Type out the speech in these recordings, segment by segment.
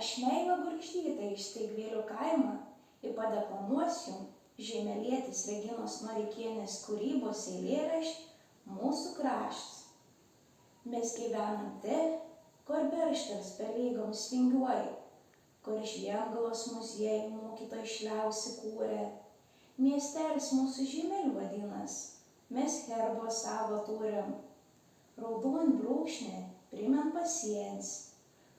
Aš Meilė Gurkštytė iš Steigvėlių kaimo ir padeklamuosiu žemelėtės Reginos Noreikienės kūrybos eilėraštį Mūsų kraštas. Mes gyvenam te, kur Berštelis per lygoms vingiuoja, kur Žiemgalos muziejų mokytojai šliausi kūrė. Miestelis mūsų Žemelių vadinas, mes herbo savo turim. Raudon brūkšnė primen pasienis,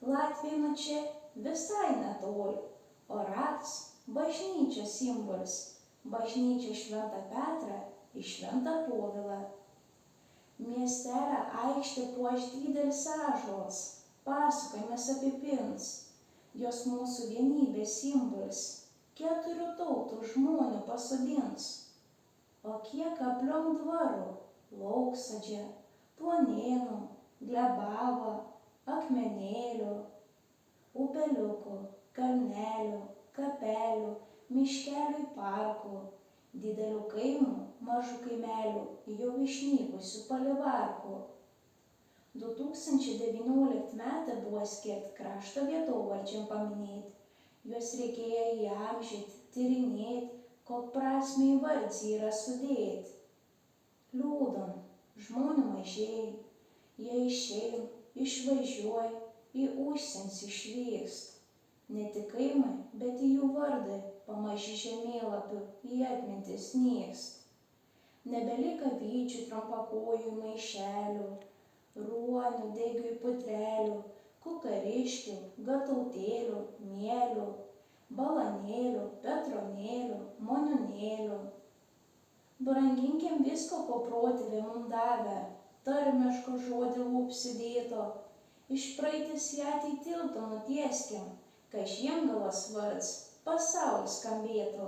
Latvija nuo čia visai netoli, o raktas bažnyčios simbolis, bažnyčia Šventą Petrą ir Šventą Povilą. Miestelio aikštę puoš didelis ąžuolas, pasakojimas apipins, jos mūsų vienybės simbolis, 4 tautų žmonių pasodins. O kiek aplink dvarų, Lauksodžio, Plonėnų, Glebavo, Akmenėlių, upeliukų, kalnelių, kapelių, miškelių ir parkų, didelių kaimų, mažų kaimelių, jau išnykusių palivarkų. 2019 metai buvo skirti krašto vietovardžiam paminėti, juos reikėjo įamžinti, tyrinėti, kok prasmę įvardžiai yra sudėti. Liūdom, žmonių mažėja, jie išeina, išvažiuoja, į užsienį išvyksta. Ne tik kaimai, bet į jų vardai pamaži žemėlapių į atmintis nyksta. Nebelika vyčių trumpakojų maišelių, ruonių, degių putrelių, kukariškių, gatautėlių, mielių, balanėlių, petronėlių, moniūnėlių. Branginkim visko, ko protėviai mum davė, tarmiško žodį lūpsidėto, iš praeitis į ateitį tiltą nutieskim, kad Žiemgalos vardas pasaulis skambėtų.